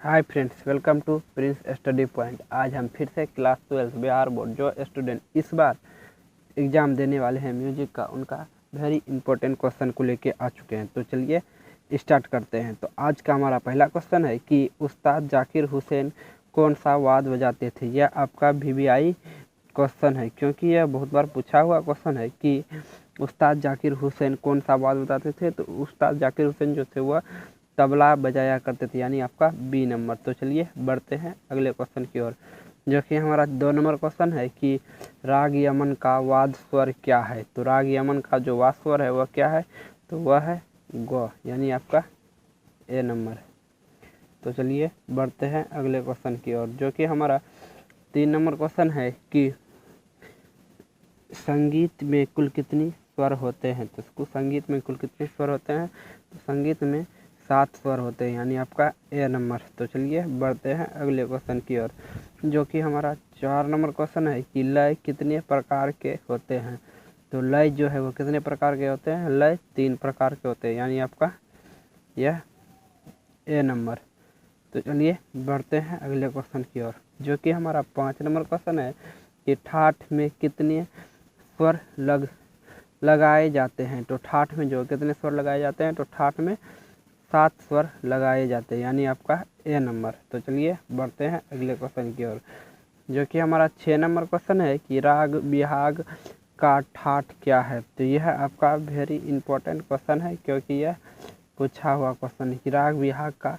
Hi friends, welcome to Prince Study Point. आज हम फिर से क्लास 12 बिहार बोर्ड जो स्टूडेंट इस बार एग्ज़ाम देने वाले हैं म्यूजिक का, उनका वेरी इंपॉर्टेंट क्वेश्चन को लेके आ चुके हैं। तो चलिए स्टार्ट करते हैं। तो आज का हमारा पहला क्वेश्चन है कि उस्ताद जाकिर हुसैन कौन सा वाद्य बजाते थे। यह आपका VVI क्वेश्चन है, क्योंकि यह बहुत बार पूछा हुआ क्वेश्चन है कि उस्ताद जाकिर हुसैन कौन सा वाद्य बजाते थे। तो उस्ताद जाकिर हुसैन जो थे वह तबला बजाया करते थे, यानी आपका B नंबर। तो चलिए बढ़ते हैं अगले क्वेश्चन की ओर, जो कि हमारा 2 नंबर क्वेश्चन है कि राग यमन का वाद्य स्वर क्या है। तो राग यमन का जो वाद्य स्वर है वह क्या है, तो वह है ग, यानी आपका A नंबर। तो चलिए बढ़ते हैं अगले क्वेश्चन की ओर, जो कि हमारा 3 नंबर क्वेश्चन है कि संगीत में कुल कितनी स्वर होते हैं। तो संगीत में कुल कितने स्वर होते हैं, तो संगीत में 7 स्वर होते हैं, यानी आपका A नंबर। तो चलिए बढ़ते हैं अगले क्वेश्चन की ओर, जो कि हमारा 4 नंबर क्वेश्चन है कि लय कितने प्रकार के होते हैं। तो लय जो है वो कितने प्रकार के होते हैं, लय 3 प्रकार के होते हैं, यानी आपका यह A नंबर। तो चलिए बढ़ते हैं अगले क्वेश्चन की ओर, जो कि हमारा 5 नंबर क्वेश्चन है कि ठाठ में कितने स्वर लगाए जाते हैं। तो ठाठ में जो कितने स्वर लगाए जाते हैं, तो ठाठ में 7 स्वर लगाए जाते हैं, यानी आपका A नंबर। तो चलिए बढ़ते हैं अगले क्वेश्चन की ओर, जो कि हमारा 6 नंबर क्वेश्चन है कि राग बिहाग का ठाठ क्या है। तो यह आपका वेरी इंपॉर्टेंट क्वेश्चन है, क्योंकि यह पूछा हुआ क्वेश्चन है कि राग बिहाग का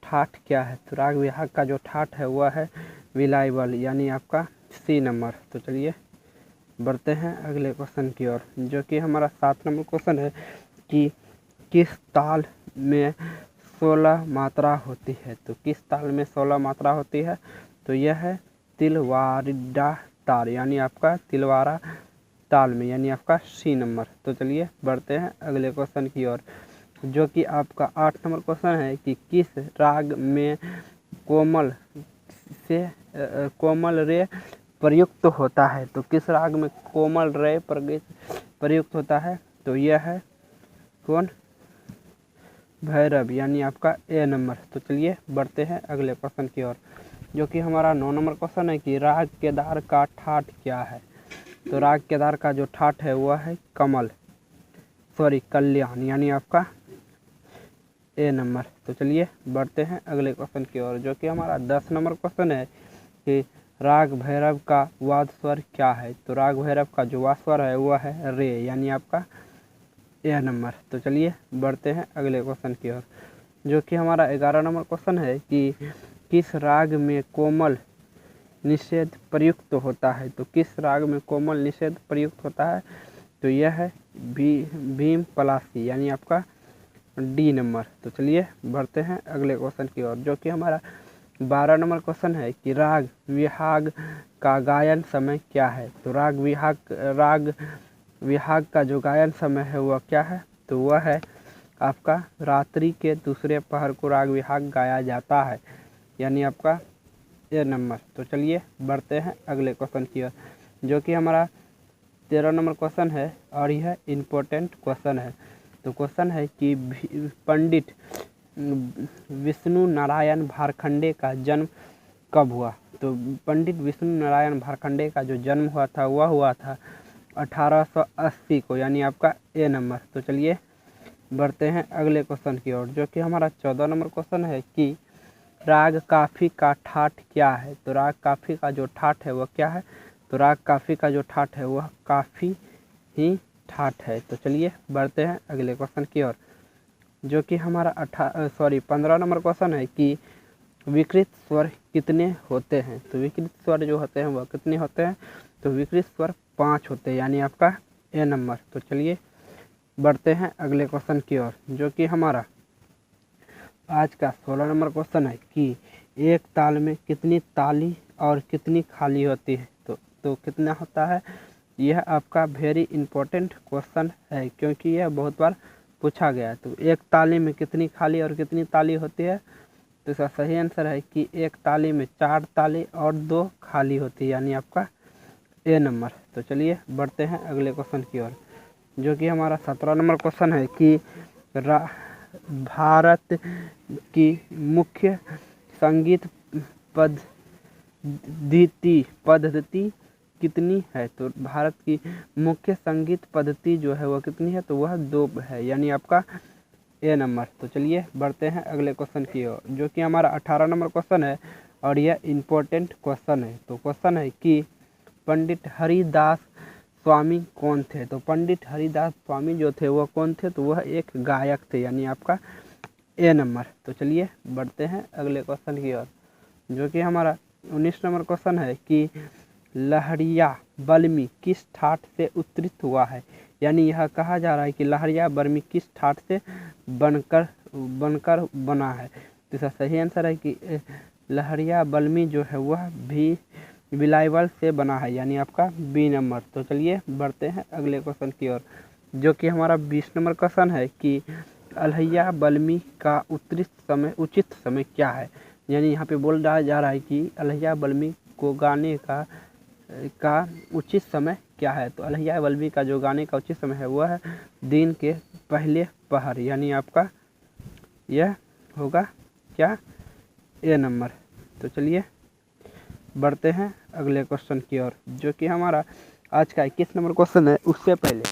ठाठ क्या है। तो राग बिहाग का जो ठाठ है वह है विलायवल, यानी आपका C नंबर। तो चलिए बढ़ते हैं अगले क्वेश्चन की ओर, जो कि हमारा 7 नंबर क्वेश्चन है कि किस ताल में 16 मात्रा होती है। तो किस ताल में 16 मात्रा होती है, तो यह है तिलवाड़ा ताल, यानी आपका तिलवाड़ा ताल में, यानी आपका C नंबर। तो चलिए बढ़ते हैं अगले क्वेश्चन की ओर, जो कि आपका 8 नंबर क्वेश्चन है कि किस राग में कोमल रे प्रयुक्त होता है। तो किस राग में कोमल रे प्रयुक्त होता है, तो यह है कौन, भैरव, यानी आपका A नंबर। तो चलिए बढ़ते हैं अगले क्वेश्चन की ओर, जो कि हमारा 9 नंबर क्वेश्चन है कि राग केदार का ठाठ क्या है। तो राग केदार का जो ठाठ है वह है कल्याण, यानी आपका A नंबर। तो चलिए बढ़ते हैं अगले क्वेश्चन की ओर, जो कि हमारा 10 नंबर क्वेश्चन है कि राग भैरव का वाद्य स्वर क्या है। तो राग भैरव का जो वाद्य स्वर है वह है रे, यानी आपका A नंबर। तो चलिए बढ़ते हैं अगले क्वेश्चन की ओर, जो कि हमारा 11 नंबर क्वेश्चन है कि किस राग में कोमल निषेध प्रयुक्त होता है। तो किस राग में कोमल निषेध प्रयुक्त होता है, तो यह है भीम पलासी, यानी आपका D नंबर। तो चलिए बढ़ते हैं अगले क्वेश्चन की ओर, जो कि हमारा 12 नंबर क्वेश्चन है कि राग विहाग का गायन समय क्या है। तो राग विहाग का जो गायन समय है वह क्या है, तो वह है आपका रात्रि के दूसरे पहर को राग विहाग गाया जाता है, यानी आपका A नंबर। तो चलिए बढ़ते हैं अगले क्वेश्चन की ओर, जो कि हमारा 13 नंबर क्वेश्चन है, और यह इम्पोर्टेंट क्वेश्चन है। तो क्वेश्चन है कि पंडित विष्णु नारायण भातखंडे का जन्म कब हुआ। तो पंडित विष्णु नारायण भातखंडे का जो जन्म हुआ था वह हुआ था 1880 को, यानी आपका A नंबर। तो चलिए बढ़ते हैं अगले क्वेश्चन की ओर, जो कि हमारा 14 नंबर क्वेश्चन है कि राग काफी का ठाठ क्या है। तो राग काफी का जो ठाठ है वह क्या है, तो राग काफी का जो ठाठ है वह काफी ही ठाठ है। तो चलिए बढ़ते हैं अगले क्वेश्चन की ओर, जो कि हमारा 15 नंबर क्वेश्चन है कि विकृत स्वर कितने होते हैं। तो विकृत स्वर जो होते हैं वह कितने होते हैं, तो विकृत स्वर 5 होते हैं, यानी आपका A नंबर। तो चलिए बढ़ते हैं अगले क्वेश्चन की ओर, जो कि हमारा आज का 16 नंबर क्वेश्चन है कि एक ताल में कितनी ताली और कितनी खाली होती है। तो कितना होता है, यह आपका वेरी इंपॉर्टेंट क्वेश्चन है, क्योंकि यह बहुत बार पूछा गया है। तो एक ताली में कितनी खाली और कितनी ताली होती है, तो इसका सही आंसर है कि एक ताली में 4 ताली और 2 खाली होती है, यानी आपका A नंबर। तो चलिए बढ़ते हैं अगले क्वेश्चन की ओर, जो कि हमारा 17 नंबर क्वेश्चन है कि भारत की मुख्य संगीत पद्धति कितनी है? तो भारत की मुख्य संगीत पद्धति जो है वह कितनी है? तो वह 2 है, यानी आपका ए नंबर। तो चलिए बढ़ते हैं अगले क्वेश्चन की ओर, जो कि हमारा 18 नंबर क्वेश्चन है और यह इम्पोर्टेंट क्वेश्चन है। तो क्वेश्चन है कि पंडित हरिदास स्वामी कौन थे? तो पंडित हरिदास स्वामी जो थे वह कौन थे? तो वह एक गायक थे, यानी आपका ए नंबर। तो चलिए बढ़ते हैं अगले क्वेश्चन की ओर, जो कि हमारा 19 नंबर क्वेश्चन है कि लहरिया बल्मी किस ठाट से उत्तरित हुआ है? यानी यह कहा जा रहा है कि लहरिया बल्मी किस ठाट से बनकर बना है? तो इसका सही आंसर है कि लहरिया बल्मी जो है वह भी बिलाईवाल से बना है, यानी आपका बी नंबर। तो चलिए बढ़ते हैं अगले क्वेश्चन की ओर, जो कि हमारा 20 नंबर क्वेश्चन है कि अल्हैया बल्मी का उचित समय क्या है? यानी यहाँ पे बोल जा रहा है कि अल्हैया बल्मी को गाने का उचित समय क्या है? तो अल्हैया बल्मी का जो गाने का उचित समय है वह है दिन के पहले पहर, यानी आपका यह होगा क्या? ए नंबर। तो चलिए बढ़ते हैं अगले क्वेश्चन की ओर, जो कि हमारा आज का 21 नंबर क्वेश्चन है। उससे पहले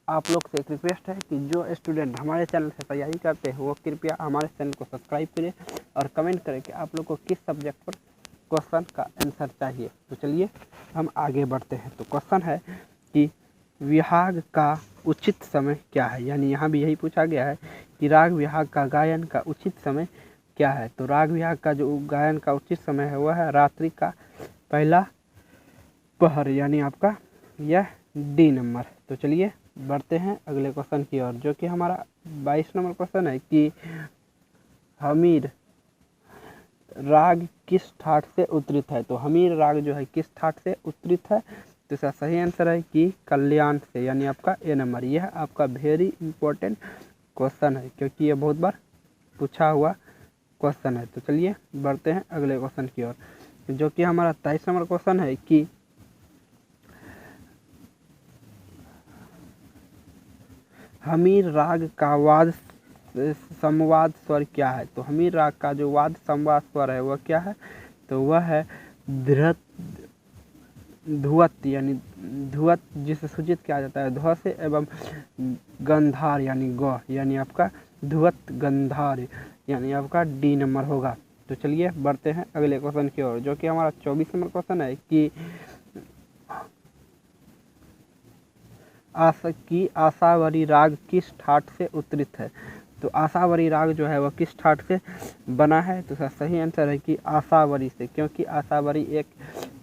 आप लोग से एक रिक्वेस्ट है कि जो स्टूडेंट हमारे चैनल से तैयारी करते हैं वो कृपया हमारे चैनल को सब्सक्राइब करें और कमेंट करें कि आप लोग को किस सब्जेक्ट पर क्वेश्चन का आंसर चाहिए। तो चलिए हम आगे बढ़ते हैं। तो क्वेश्चन है कि विहाग का उचित समय क्या है? यानी यहाँ भी यही पूछा गया है कि राग विहाग का गायन का उचित समय क्या है? तो राग विहाग का जो गायन का उचित समय है वह है रात्रि का पहला पहर, यानी आपका यह डी नंबर। तो चलिए बढ़ते हैं अगले क्वेश्चन की ओर, जो कि हमारा 22 नंबर क्वेश्चन है कि हमीर राग किस ठाट से उत्तरित है? तो हमीर राग जो है किस ठाट से उत्तरित है? तो इसका सही आंसर है कि कल्याण से, यानी आपका ए नंबर। यह आपका वेरी इंपॉर्टेंट क्वेश्चन है क्योंकि यह बहुत बार पूछा हुआ क्वेश्चन है। तो चलिए बढ़ते हैं अगले क्वेश्चन की ओर, जो कि हमारा 23 नंबर क्वेश्चन है कि हमीर राग का वाद संवाद स्वर क्या है? तो हमीर राग का जो वाद संवाद स्वर है वह क्या है? तो वह है ध्रुवत, यानी ध्रुवत जिसे सूचित किया जाता है ध्व से, एवं गंधार यानी ग, यानी आपका ध्रुवत गंधार, यानी आपका डी नंबर होगा। तो चलिए बढ़ते हैं अगले क्वेश्चन की ओर, जो कि हमारा 24 नंबर क्वेश्चन है कि आशावरी राग किस ठाट से उत्तरित है? तो आशावरी राग जो है वह किस ठाट से बना है? तो सही आंसर है कि आशावरी से, क्योंकि आशावरी एक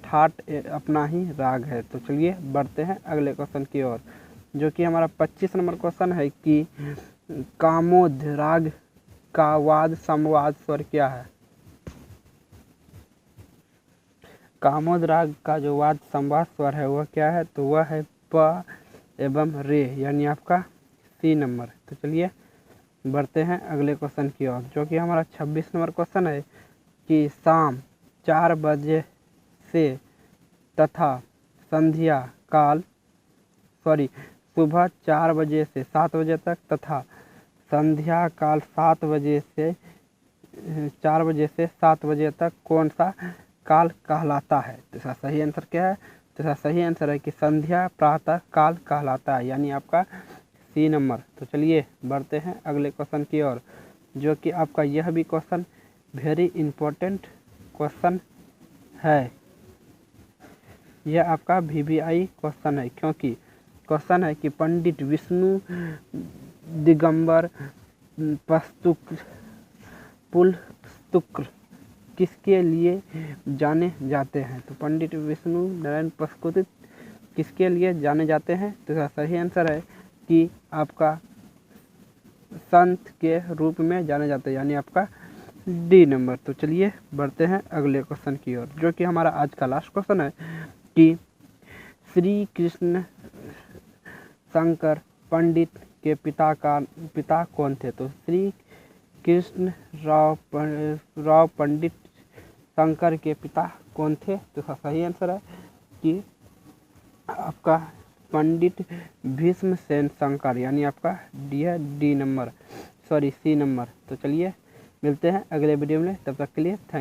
ठाट अपना ही राग है। तो चलिए बढ़ते हैं अगले क्वेश्चन की ओर, जो कि हमारा 25 नंबर क्वेश्चन है कि कामोद राग का वाद संवाद स्वर क्या है? कामोद राग का जो वाद संवाद स्वर है वह क्या है? तो वह है प एवं रे, यानी आपका सी नंबर। तो चलिए बढ़ते हैं अगले क्वेश्चन की ओर, जो कि हमारा 26 नंबर क्वेश्चन है कि शाम 4 बजे से तथा संध्या काल सुबह 4 बजे से 7 बजे तक तथा संध्या काल 7 बजे से 4 बजे से 7 बजे तक कौन सा काल कहलाता है? तो इसका सही आंसर क्या है? तो इसका सही आंसर है कि संध्या प्रातः काल कहलाता है, यानी आपका सी नंबर। तो चलिए बढ़ते हैं अगले क्वेश्चन की ओर, जो कि आपका यह भी क्वेश्चन वेरी इंपॉर्टेंट क्वेश्चन है। यह आपका VVI क्वेश्चन है, क्योंकि क्वेश्चन है कि पंडित विष्णु दिगंबर पुलस्तुक किसके लिए जाने जाते हैं? तो पंडित विष्णु नारायण पुलस्तुक किसके लिए जाने जाते हैं? तो इसका सही आंसर है कि आपका संत के रूप में जाने जाते हैं, यानी आपका डी नंबर। तो चलिए बढ़ते हैं अगले क्वेश्चन की ओर, जो कि हमारा आज का लास्ट क्वेश्चन है कि श्री कृष्ण शंकर पंडित के पिता कौन थे? तो श्री कृष्ण राव पंडित शंकर के पिता कौन थे? तो इसका सही आंसर है कि आपका पंडित भीष्मसेन शंकर, यानी आपका डी नंबर सी नंबर। तो चलिए मिलते हैं अगले वीडियो में, तब तक के लिए थैंक